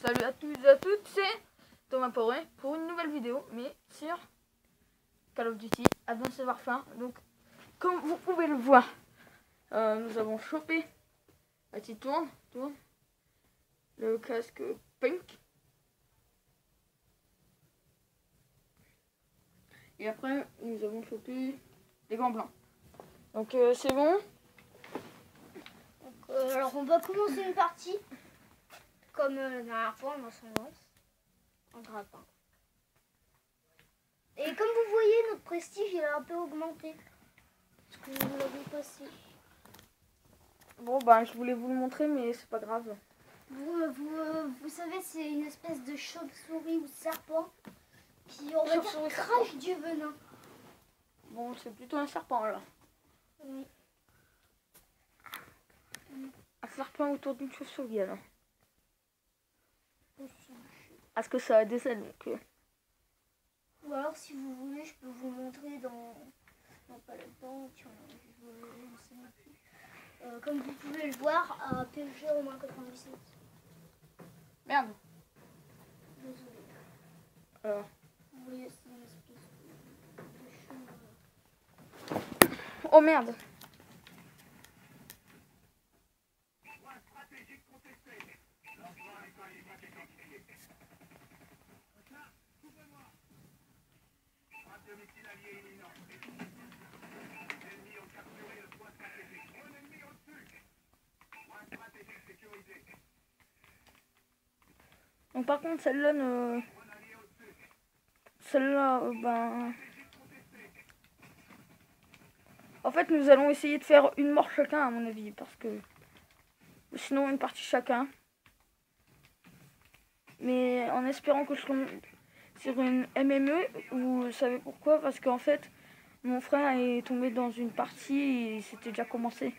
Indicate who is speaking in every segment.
Speaker 1: Salut à tous et à toutes, c'est Thomas Poré pour une nouvelle vidéo, mais sur Call of Duty Advanced Warfare. Donc, comme vous pouvez le voir, nous avons chopé, vas-y tourne, le casque pink. Et après, nous avons chopé les gants blancs. Donc, c'est bon.
Speaker 2: Donc, alors, on va commencer une partie. Comme la dernière fois, en ascendance. En grappin. Et comme vous voyez, notre prestige il a un peu augmenté. Parce que nous l'avons passé.
Speaker 1: Bon, bah, je voulais vous le montrer, mais c'est pas grave.
Speaker 2: Vous savez, c'est une espèce de chauve-souris ou serpent qui, on va dire, crache du venin.
Speaker 1: Bon, c'est plutôt un serpent, là.
Speaker 2: Oui.
Speaker 1: Un serpent autour d'une chauve-souris, alors. Parce que ça a des ailes, donc...
Speaker 2: Ou alors, si vous voulez, je peux vous montrer dans pas là-dedans. Tiens, je sais même plus. Comme vous pouvez le voir, à PG au moins 97.
Speaker 1: Merde.
Speaker 2: Désolé.
Speaker 1: Alors.
Speaker 2: Vous voyez, c'est une espèce de cheveux.
Speaker 1: Oh merde. Donc par contre celle-là ben... En fait nous allons essayer de faire une mort chacun à mon avis, parce que... Sinon une partie chacun. Mais en espérant que je tombe sur une MME, vous savez pourquoi? Parce qu'en fait mon frère est tombé dans une partie et c'était déjà commencé.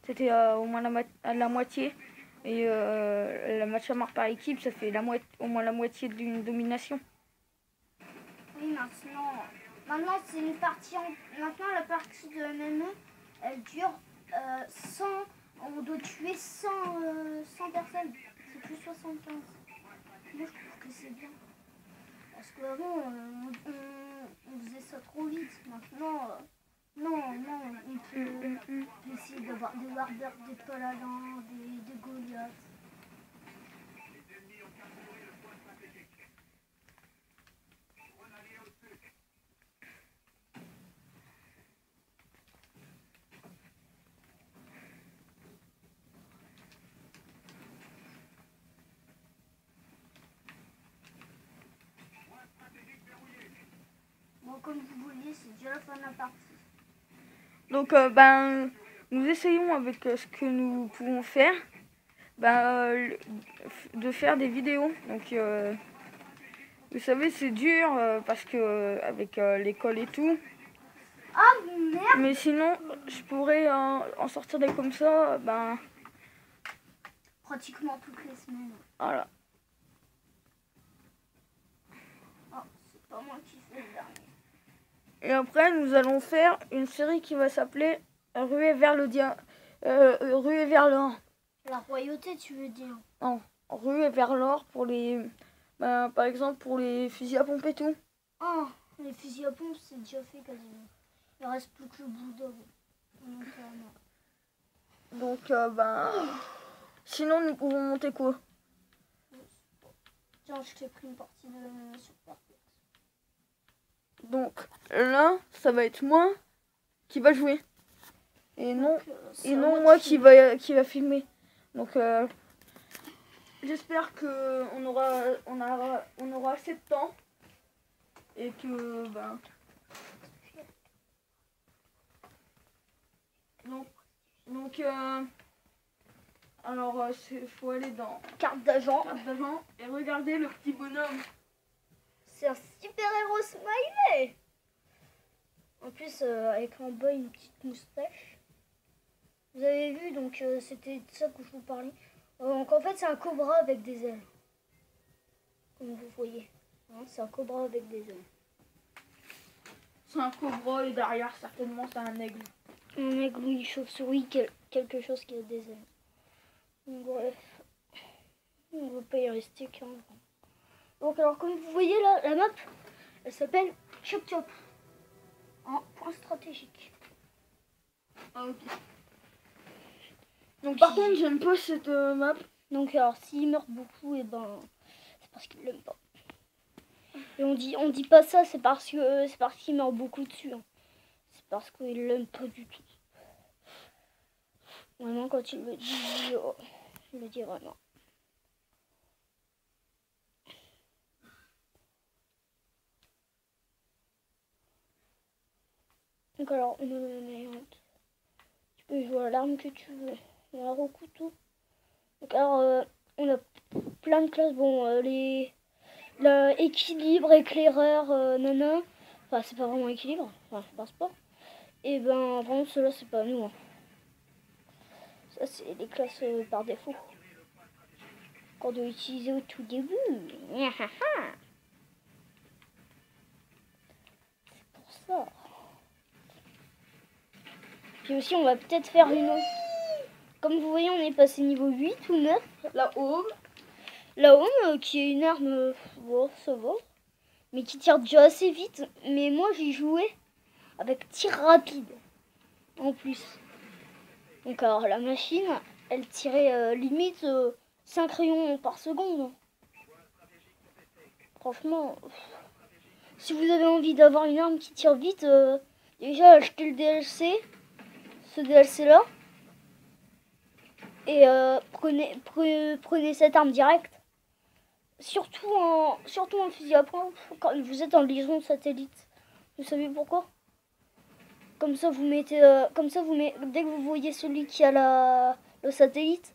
Speaker 1: C'était au moins la moitié. Et la match à mort par équipe, ça fait au moins la moitié d'une domination.
Speaker 2: Oui, maintenant c'est une partie. Maintenant la partie de MME, elle dure 100. On doit tuer 100 personnes. C'est plus 75. Moi je trouve que c'est bien. Parce qu'avant on faisait ça trop vite. Maintenant, non, on peut essayer d'avoir des Warbirds, des Paladins, des Goliaths. Bon, comme vous voyez, c'est déjà la fin de la partie.
Speaker 1: Donc, ben, nous essayons avec ce que nous pouvons faire, ben, de faire des vidéos. Donc, vous savez, c'est dur parce que avec l'école et tout.
Speaker 2: Ah merde!
Speaker 1: Mais sinon, je pourrais en sortir des comme ça, ben...
Speaker 2: Pratiquement toutes les semaines.
Speaker 1: Voilà.
Speaker 2: Oh, c'est pas moi qui fais le dernier.
Speaker 1: Et après, nous allons faire une série qui va s'appeler Ruée vers le Ruée vers l'or.
Speaker 2: La royauté, tu veux dire?
Speaker 1: Non, Ruée vers l'or pour les... Ben, par exemple, pour les fusils à pompe et tout.
Speaker 2: Oh, les fusils à pompe, c'est déjà fait quasiment. Il reste plus que le bout d'homme.
Speaker 1: Donc, ben... Sinon, nous pouvons monter quoi?
Speaker 2: Tiens, je t'ai pris une partie de la sur Perfect.
Speaker 1: Donc, là, ça va être moi qui va jouer. Et non, moi qui va filmer. Donc, j'espère que on aura assez de temps. Et que, ben... Donc, alors, faut aller dans
Speaker 2: Carte d'agent.
Speaker 1: Et regarder le petit bonhomme.
Speaker 2: C'est un super héros smiley. En plus, avec un boy, une petite moustache. Vous avez vu, donc c'était de ça que je vous parlais. Donc en fait, c'est un cobra avec des ailes. Comme vous voyez. Hein, c'est un cobra avec des ailes.
Speaker 1: C'est un cobra et derrière, certainement, c'est un aigle.
Speaker 2: Un aigle, oui, chauve-souris, quelque chose qui a des ailes. Donc, bref. On va pas y rester 15 ans. Donc alors comme vous voyez là, la map, elle s'appelle Chop Chop. En point stratégique.
Speaker 1: Ah ok. Donc par contre j'aime pas cette map.
Speaker 2: Donc alors s'il meurt beaucoup, et ben c'est parce qu'il l'aime pas. Et on dit pas ça, c'est parce qu'il meurt beaucoup dessus. Hein. C'est parce qu'il l'aime pas du tout. Vraiment quand il le dit, oh, il le dit vraiment. Donc alors une monnaie. Tu peux jouer à l'arme que tu veux. On a au couteau. Donc alors on a plein de classes. Bon équilibre, éclaireur, nana. Enfin c'est pas vraiment équilibre. Enfin je pense pas. Et ben vraiment ceux-là c'est pas nous. Hein. Ça c'est les classes par défaut. Qu'on doit utiliser au tout début. C'est pour ça. Puis aussi on va peut-être faire une autre. Comme vous voyez on est passé niveau 8 ou 9.
Speaker 1: La home.
Speaker 2: La home qui est une arme, bon, ça va, mais qui tire déjà assez vite. Mais moi j'ai joué avec tir rapide en plus. Donc alors la machine, elle tirait limite 5 rayons par seconde. Franchement, si vous avez envie d'avoir une arme qui tire vite, déjà achetez le DLC, ce DLC là, et prenez cette arme directe. Surtout en fusil à pompe quand vous êtes en liaison satellite. Vous savez pourquoi? Comme ça vous mettez, dès que vous voyez celui qui a le satellite,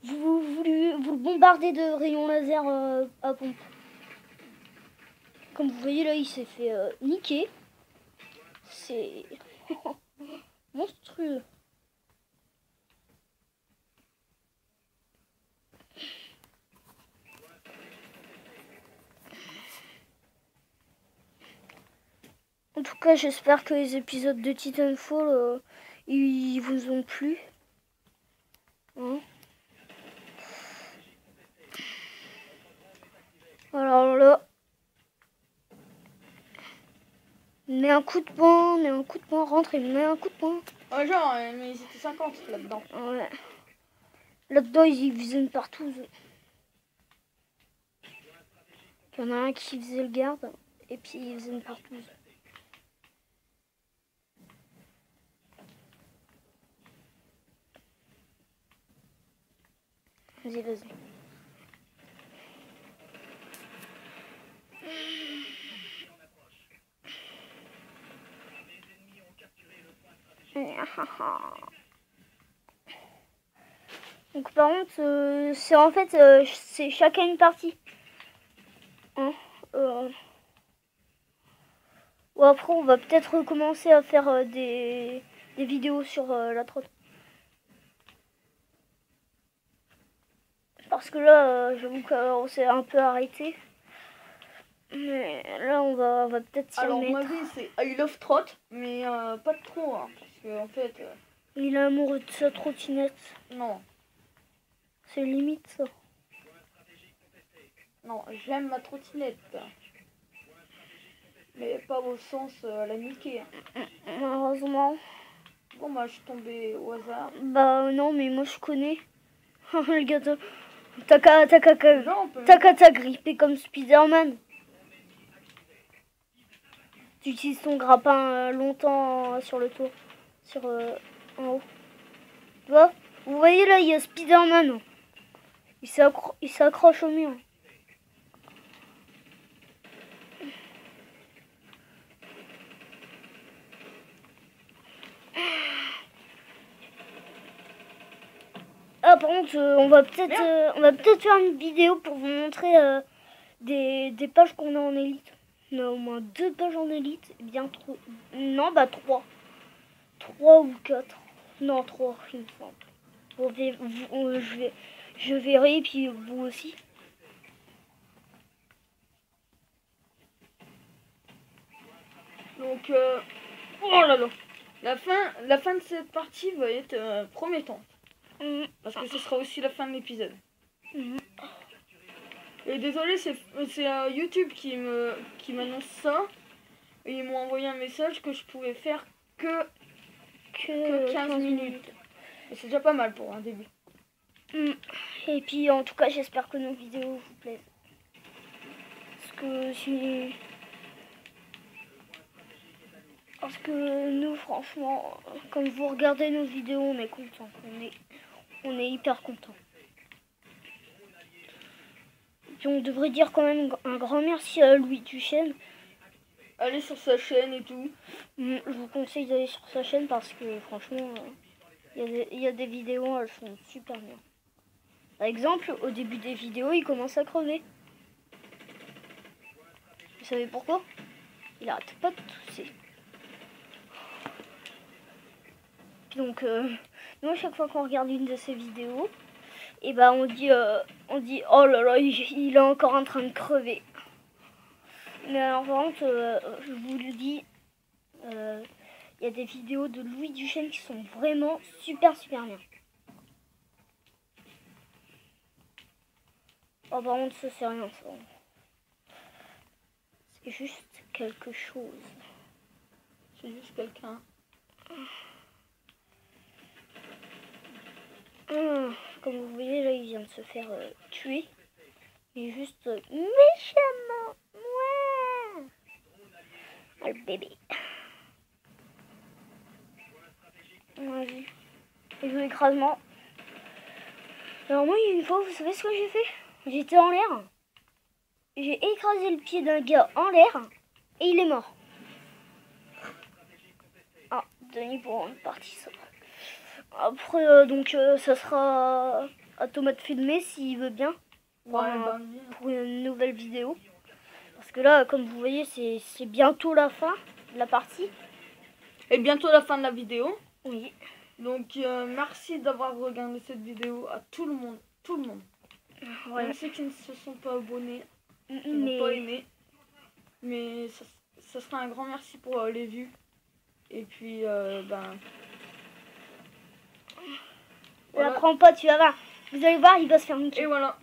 Speaker 2: vous le bombardez de rayons laser à pompe. Comme vous voyez là, il s'est fait niquer. C'est monstrueux. En tout cas, j'espère que les épisodes de Titanfall, ils vous ont plu. Hein? Alors là, mets un coup de poing, rentre et mets un coup de poing.
Speaker 1: Ouais, genre, mais ils étaient 50 là-dedans.
Speaker 2: Ouais. Là-dedans, ils faisaient une partouze. Il y en a un qui faisait le garde, et puis il faisait une partouze. Vas-y, vas-y. Donc par contre, c'est en fait, c'est chacun une partie. Hein, ou après, on va peut-être recommencer à faire des vidéos sur la trotte. Parce que là, j'avoue qu'on s'est un peu arrêté. Mais là, on va peut-être s'y
Speaker 1: Alors,
Speaker 2: remettre.
Speaker 1: moi, c'est I love trot, mais pas trop, hein, parce que en fait.
Speaker 2: Il est amoureux de sa trottinette.
Speaker 1: Non.
Speaker 2: C'est limite ça.
Speaker 1: Non, j'aime ma trottinette. Mais pas au sens la niquer.
Speaker 2: Malheureusement.
Speaker 1: Bon, bah, je suis tombée au hasard.
Speaker 2: Bah non, mais moi je connais. Le gâteau. T'as qu'à t'agripper comme Spider-Man. Tu utilises ton grappin longtemps sur le tour. En haut. Tu vois? Vous voyez là, il y a Spider-Man. Il s'accroche au mur. Ah par contre, on va peut-être faire une vidéo pour vous montrer des pages qu'on a en élite. On a au moins 2 pages en élite, bien trop. Non, bah 3. 3 ou 4. Non, 3, il me semble. Je verrai, puis vous aussi.
Speaker 1: Donc, oh là là. La fin de cette partie va être promettante. Parce que ce sera aussi la fin de l'épisode. Et désolé, c'est YouTube qui m'annonce ça. Et ils m'ont envoyé un message que je pouvais faire que 15 minutes. Et c'est déjà pas mal pour un début.
Speaker 2: Et puis en tout cas, j'espère que nos vidéos vous plaisent. Parce que nous, franchement, quand vous regardez nos vidéos, on est content. On est hyper content. Puis on devrait dire quand même un grand merci à Louis Duchesne.
Speaker 1: Allez sur sa chaîne et tout.
Speaker 2: Je vous conseille d'aller sur sa chaîne parce que franchement, il y a des vidéos, elles sont super bien. Par exemple, au début des vidéos, il commence à crever. Vous savez pourquoi? Il arrête pas de tousser. Donc, nous, à chaque fois qu'on regarde une de ces vidéos, et ben on dit oh là là, il est encore en train de crever. Mais alors, par contre, je vous le dis, il y a des vidéos de Louis Duchesne qui sont vraiment super bien. Oh, par contre, ça c'est rien, ça. C'est juste quelque chose.
Speaker 1: C'est juste quelqu'un.
Speaker 2: Comme vous voyez, là, il vient de se faire tuer. Il est juste méchamment. Ouais. Oh, le bébé. Vas-y. Et je l'écrasement. Alors moi, une fois, vous savez ce que j'ai fait? J'étais en l'air. J'ai écrasé le pied d'un gars en l'air. Et il est mort. Ah, Denis pour une partie ça. Après, donc, ça sera à Tomate Filmé s'il veut bien. Pour une nouvelle vidéo. Parce que là, comme vous voyez, c'est bientôt la fin de la partie.
Speaker 1: Et bientôt la fin de la vidéo.
Speaker 2: Oui.
Speaker 1: Donc, merci d'avoir regardé cette vidéo à tout le monde. Tout le monde. Ouais. Même ceux qui ne se sont pas abonnés, qui n'ont pas aimé. Mais ça sera un grand merci pour les vues. Et puis,
Speaker 2: Voilà. La prends pas, tu vas voir. Vous allez voir, il va se faire niquer.
Speaker 1: Et voilà.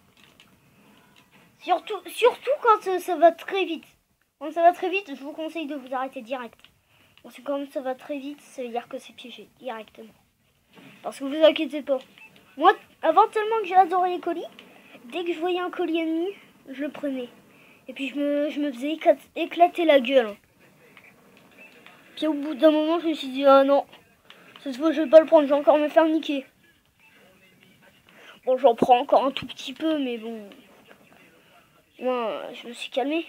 Speaker 2: Surtout quand ça va très vite. Quand ça va très vite, je vous conseille de vous arrêter direct. Parce que quand ça va très vite, ça veut dire que c'est piégé directement. Parce que vous inquiétez pas. Moi, avant tellement que j'ai adoré les colis, dès que je voyais un colis ennemi, je le prenais. Et puis je me faisais éclater la gueule. Puis au bout d'un moment, je me suis dit, ah non, cette fois je vais pas le prendre, je vais encore me faire niquer. Bon, j'en prends encore un tout petit peu, mais bon. Moi, je me suis calmée.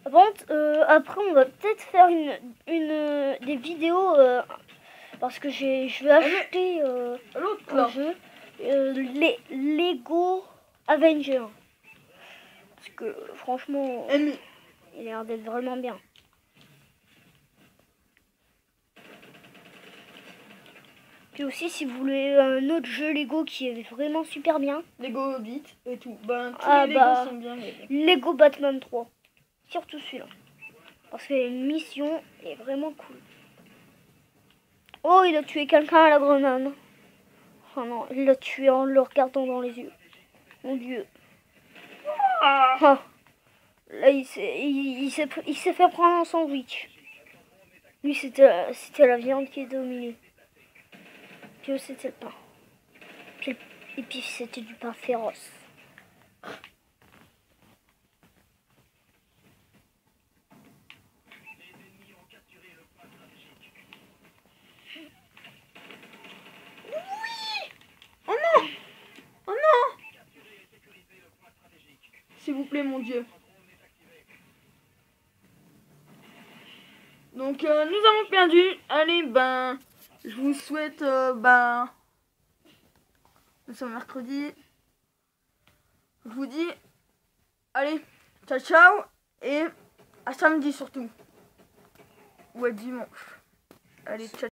Speaker 2: Par contre, après, on va peut-être faire des vidéos parce que je vais acheter un jeu, les Lego Avengers. Parce que franchement, il a l'air d'être vraiment bien. Puis aussi, si vous voulez un autre jeu Lego qui est vraiment super bien.
Speaker 1: Lego Hobbit et tout. Tous les Lego sont bien.
Speaker 2: Lego Batman 3. Surtout celui-là. Parce que une mission est vraiment cool. Oh, il a tué quelqu'un à la grenade. Oh non, il l'a tué en le regardant dans les yeux. Mon Dieu. Ah. Là, il s'est fait prendre un sandwich. Lui, c'était la viande qui était au milieu. Puis c'était le pain. Et puis c'était du pain féroce.
Speaker 1: S'il vous plaît, mon Dieu. Donc, nous avons perdu. Allez, je vous souhaite, nous sommes mercredi. Je vous dis, allez, ciao, ciao. Et à samedi surtout. Ou à dimanche. Allez, ciao.